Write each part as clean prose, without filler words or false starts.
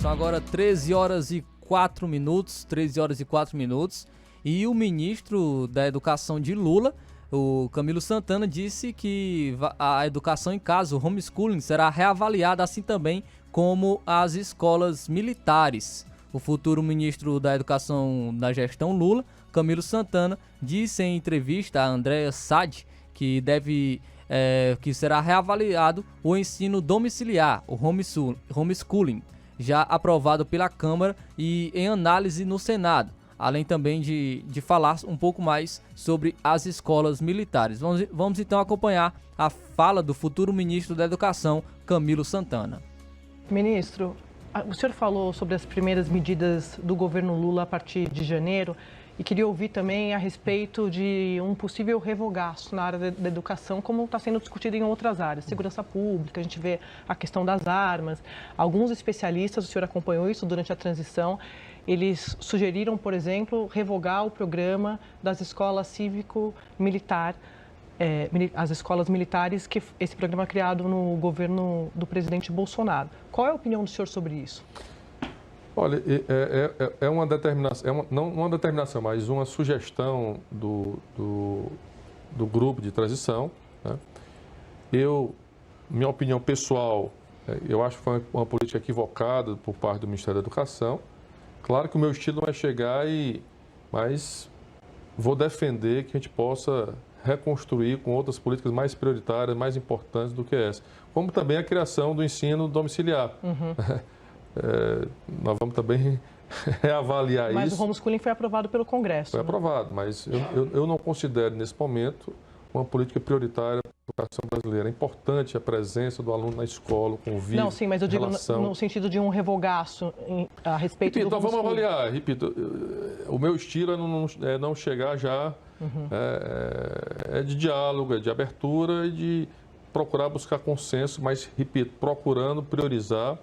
São agora 13 horas e 4 minutos, e o ministro da Educação de Lula, o Camilo Santana, disse que a educação em casa, o homeschooling, será reavaliada, assim também como as escolas militares. O futuro ministro da Educação da gestão Lula, Camilo Santana, disse em entrevista a Andréa Sade que que será reavaliado o ensino domiciliar, o homeschooling, já aprovado pela Câmara e em análise no Senado, além também de falar um pouco mais sobre as escolas militares. Vamos então acompanhar a fala do futuro ministro da Educação, Camilo Santana. Ministro, o senhor falou sobre as primeiras medidas do governo Lula a partir de janeiro e queria ouvir também a respeito de um possível revogaço na área da educação, como está sendo discutido em outras áreas, segurança pública, a gente vê a questão das armas. Alguns especialistas, o senhor acompanhou isso durante a transição, eles sugeriram, por exemplo, revogar o programa das escolas cívico-militar, as escolas militares, que esse programa criado no governo do presidente Bolsonaro. Qual é a opinião do senhor sobre isso? Olha, é uma determinação, não uma determinação, mas uma sugestão do grupo de transição, né? Minha opinião pessoal, eu acho que foi uma política equivocada por parte do Ministério da Educação. Claro que o meu estilo não é chegar mas vou defender que a gente possa reconstruir com outras políticas mais prioritárias, mais importantes do que essa. Como também a criação do ensino domiciliar. Uhum. Nós vamos também reavaliar isso. Mas o homeschooling foi aprovado pelo Congresso. Foi aprovado, mas eu não considero nesse momento uma política prioritária para a educação brasileira. É importante a presença do aluno na escola, o convívio. Não, sim, mas eu digo no sentido de um revogaço a respeito do homeschooling. Então vamos avaliar. Repito, o meu estilo é não chegar já, uhum. É de diálogo, é de abertura e de procurar buscar consenso, mas, repito, procurando priorizar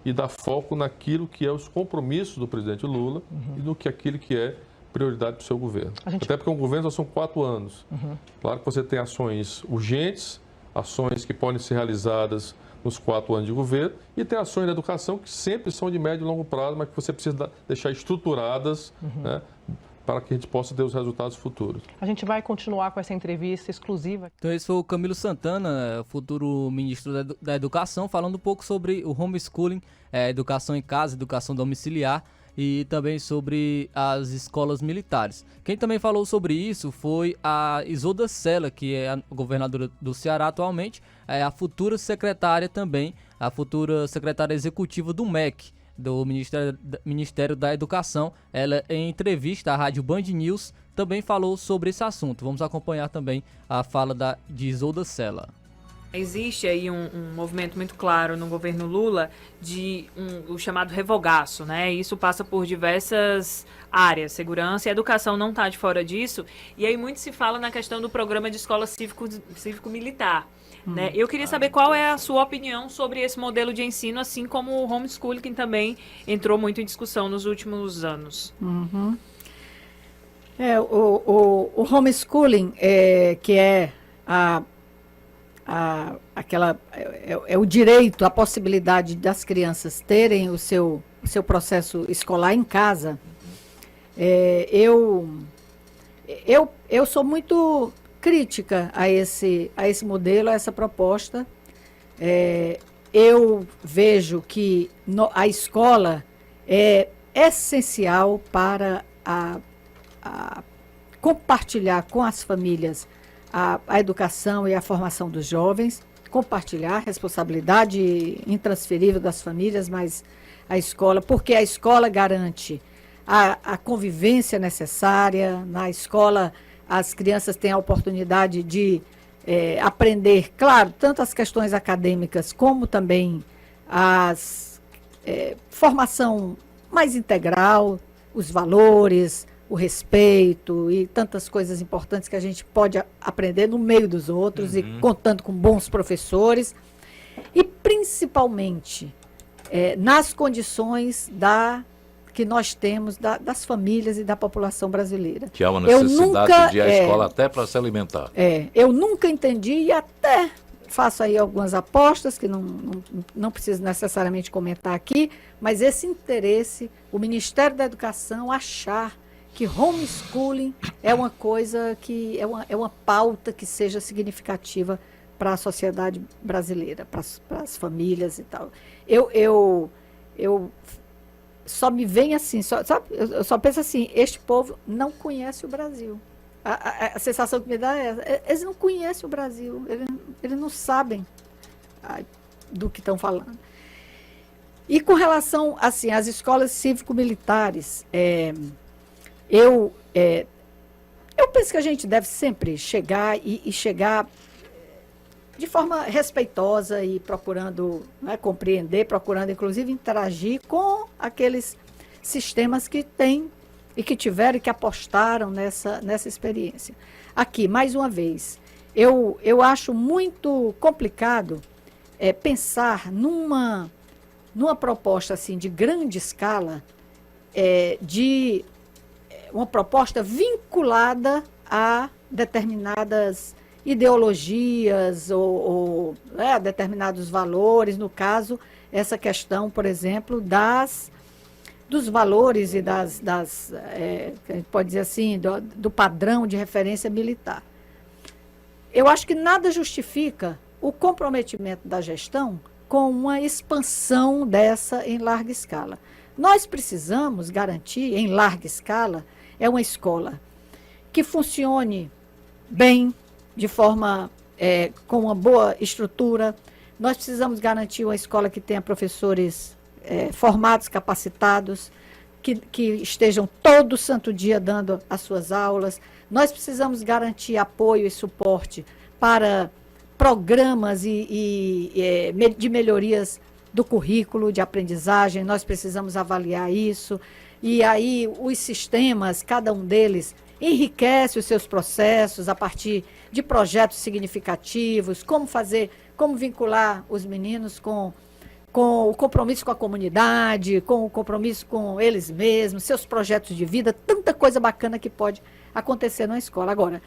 e dar foco naquilo que é os compromissos do presidente Lula, uhum. e aquilo que é prioridade para o seu governo. Até porque um governo só são 4 anos. Uhum. Claro que você tem ações urgentes, ações que podem ser realizadas nos 4 anos de governo, e tem ações da educação que sempre são de médio e longo prazo, mas que você precisa deixar estruturadas, uhum. né, para que a gente possa ter os resultados futuros. A gente vai continuar com essa entrevista exclusiva. Então esse foi o Camilo Santana, futuro ministro da Educação, falando um pouco sobre o homeschooling, educação em casa, educação domiciliar, e também sobre as escolas militares. Quem também falou sobre isso foi a Isolda Sela, que é a governadora do Ceará atualmente, é a futura secretária também, a futura secretária executiva do MEC, do Ministério da Educação. Ela, em entrevista à Rádio Band News, também falou sobre esse assunto. Vamos acompanhar também a fala de Isolda Sela. Existe aí um movimento muito claro no governo Lula de o chamado revogaço, né? Isso passa por diversas áreas, segurança e educação não está de fora disso. E aí muito se fala na questão do programa de escola cívico-militar. Né? Eu queria saber qual é a sua opinião sobre esse modelo de ensino, assim como o homeschooling, que também entrou muito em discussão nos últimos anos. Uhum. O homeschooling, que é o direito, a possibilidade das crianças terem o seu processo escolar em casa. Eu sou muito crítica a esse modelo, a essa proposta. Eu vejo que a escola é essencial para compartilhar com as famílias a educação e a formação dos jovens, compartilhar a responsabilidade intransferível das famílias, mas a escola, porque a escola garante a convivência necessária. Na escola, as crianças têm a oportunidade de aprender, claro, tanto as questões acadêmicas como também formação mais integral, os valores, o respeito e tantas coisas importantes que a gente pode aprender no meio dos outros, uhum. e contando com bons professores e principalmente nas condições que nós temos das famílias e da população brasileira. Que há uma necessidade de ir à escola até para se alimentar. Eu nunca entendi, e até faço aí algumas apostas que não preciso necessariamente comentar aqui, mas esse interesse, o Ministério da Educação achar que homeschooling é uma coisa que é uma pauta que seja significativa para a sociedade brasileira, para as famílias e tal. Eu só me vem assim, sabe? Eu só penso assim, este povo não conhece o Brasil. A sensação que me dá é eles não conhecem o Brasil, eles não sabem do que estão falando. E com relação assim, às escolas cívico-militares, eu penso que a gente deve sempre chegar e chegar de forma respeitosa e procurando, né, compreender, procurando inclusive interagir com aqueles sistemas que têm e que tiveram e que apostaram nessa experiência. Aqui, mais uma vez, eu acho muito complicado pensar numa proposta assim, de grande escala, de uma proposta vinculada a determinadas ideologias ou a determinados valores, no caso, essa questão, por exemplo, dos valores e a gente pode dizer assim, do padrão de referência militar. Eu acho que nada justifica o comprometimento da gestão com uma expansão dessa em larga escala. Nós precisamos garantir, em larga escala, uma escola que funcione bem, de forma com uma boa estrutura. Nós precisamos garantir uma escola que tenha professores formados, capacitados, que estejam todo santo dia dando as suas aulas. Nós precisamos garantir apoio e suporte para programas de melhorias do currículo de aprendizagem. Nós precisamos avaliar isso. E aí os sistemas, cada um deles, enriquece os seus processos a partir de projetos significativos, como vincular os meninos com o compromisso com a comunidade, com o compromisso com eles mesmos, seus projetos de vida, tanta coisa bacana que pode acontecer na escola. Agora,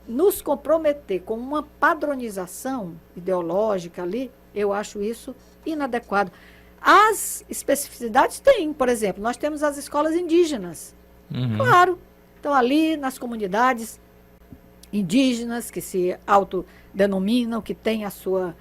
nos comprometer com uma padronização ideológica ali, eu acho isso inadequado. As especificidades tem, por exemplo, nós temos as escolas indígenas. Claro, estão ali nas comunidades indígenas, que se autodenominam, que têm a sua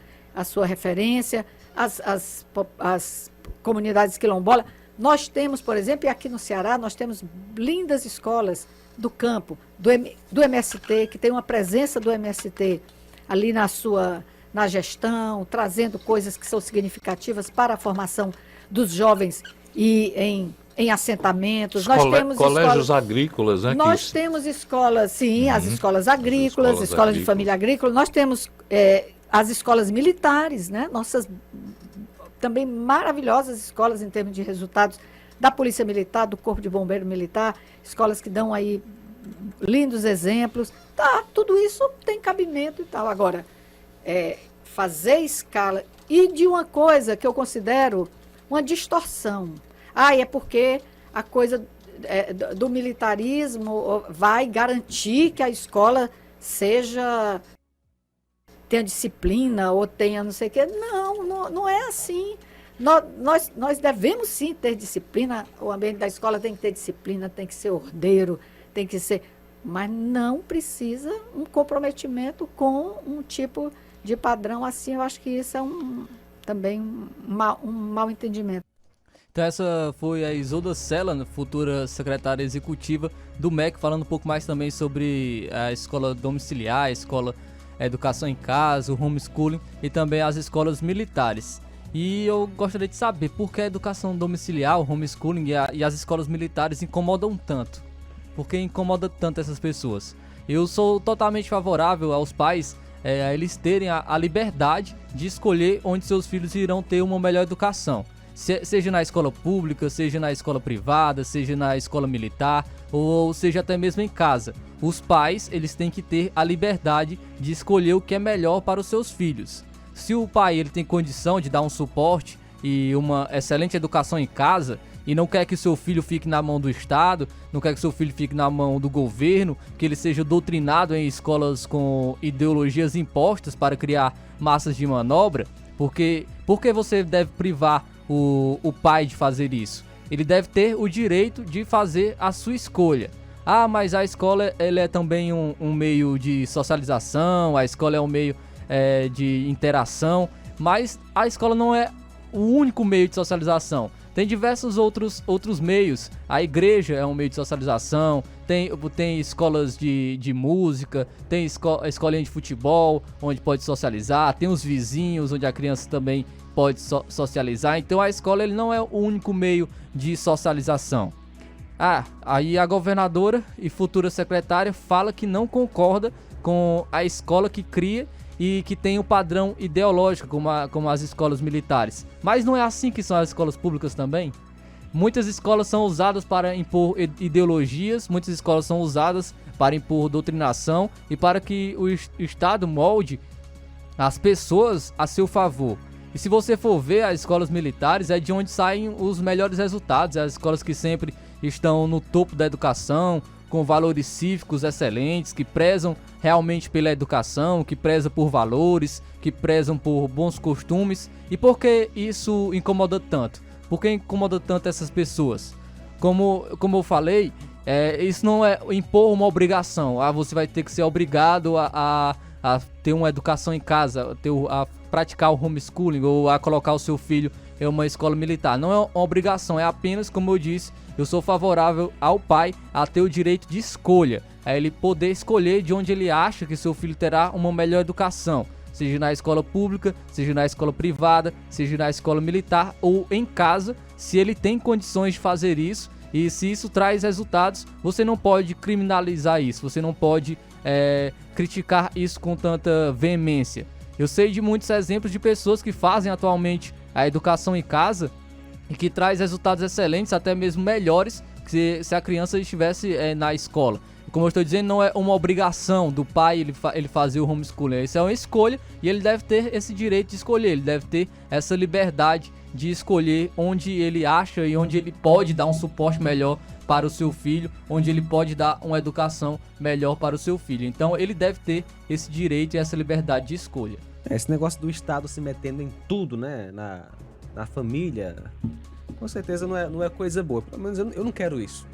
referência, as comunidades quilombolas. Nós temos, por exemplo, e aqui no Ceará, nós temos lindas escolas do campo, do MST, que tem uma presença do MST ali na gestão, trazendo coisas que são significativas para a formação dos jovens e em assentamentos. Nós temos colégios agrícolas, né? Nós temos escolas, sim, as escolas agrícolas, escolas de família agrícola. Nós temos as escolas militares, né? Nossas também maravilhosas escolas em termos de resultados da Polícia Militar, do Corpo de Bombeiro Militar, escolas que dão aí lindos exemplos. Tá, tudo isso tem cabimento e tal. Agora, fazer escala e de uma coisa que eu considero uma distorção. É porque a coisa do militarismo vai garantir que a escola tenha disciplina ou tenha não sei o quê. Não é assim. Nós devemos sim ter disciplina, o ambiente da escola tem que ter disciplina, tem que ser ordeiro, tem que ser... Mas não precisa um comprometimento com um tipo de padrão assim. Eu acho que isso é também um mau entendimento. Então essa foi a Isolda Sela, futura secretária executiva do MEC, falando um pouco mais também sobre a escola domiciliar, a escola educação em casa, o homeschooling e também as escolas militares. E eu gostaria de saber por que a educação domiciliar, o homeschooling e as escolas militares incomodam tanto. Por que incomoda tanto essas pessoas? Eu sou totalmente favorável aos pais a eles terem a liberdade de escolher onde seus filhos irão ter uma melhor educação. Seja na escola pública, seja na escola privada, seja na escola militar, ou seja até mesmo em casa. Os pais, eles têm que ter a liberdade de escolher o que é melhor para os seus filhos. Se o pai ele tem condição de dar um suporte e uma excelente educação em casa e não quer que seu filho fique na mão do Estado, não quer que seu filho fique na mão do governo, que ele seja doutrinado em escolas com ideologias impostas para criar massas de manobra, por que você deve privar o pai de fazer isso? Ele deve ter o direito de fazer a sua escolha. Ah, mas a escola ela é também um meio de socialização, a escola é um meio de interação, mas a escola não é o único meio de socialização. Tem diversos outros meios. A igreja é um meio de socialização, tem escolas de música, tem escolinha de futebol, onde pode socializar, tem os vizinhos, onde a criança também pode socializar. Então a escola ele não é o único meio de socialização. Aí a governadora e futura secretária fala que não concorda com a escola que cria e que tem um padrão ideológico como as escolas militares. Mas não é assim que são as escolas públicas também? Muitas escolas são usadas para impor ideologias, muitas escolas são usadas para impor doutrinação e para que o Estado molde as pessoas a seu favor. E se você for ver, as escolas militares é de onde saem os melhores resultados, as escolas que sempre estão no topo da educação, com valores cívicos excelentes, que prezam realmente pela educação, que prezam por valores, que prezam por bons costumes. E por que isso incomoda tanto? Por que incomoda tanto essas pessoas? Como eu falei, isso não é impor uma obrigação. Você vai ter que ser obrigado a ter uma educação em casa, a praticar o homeschooling ou a colocar o seu filho em uma escola militar. Não é uma obrigação, é apenas, como eu disse, eu sou favorável ao pai a ter o direito de escolha, a ele poder escolher de onde ele acha que seu filho terá uma melhor educação, seja na escola pública, seja na escola privada, seja na escola militar ou em casa, se ele tem condições de fazer isso e se isso traz resultados, você não pode criminalizar isso, você não pode criticar isso com tanta veemência. Eu sei de muitos exemplos de pessoas que fazem atualmente a educação em casa e que traz resultados excelentes, até mesmo melhores que se a criança estivesse na escola. Como eu estou dizendo, não é uma obrigação do pai ele fazer o homeschooling, isso é uma escolha e ele deve ter esse direito de escolher, ele deve ter essa liberdade de escolher onde ele acha e onde ele pode dar um suporte melhor para o seu filho, onde ele pode dar uma educação melhor para o seu filho. Então ele deve ter esse direito e essa liberdade de escolha. Esse negócio do Estado se metendo em tudo, né, na família, com certeza não é coisa boa. Pelo menos eu não quero isso.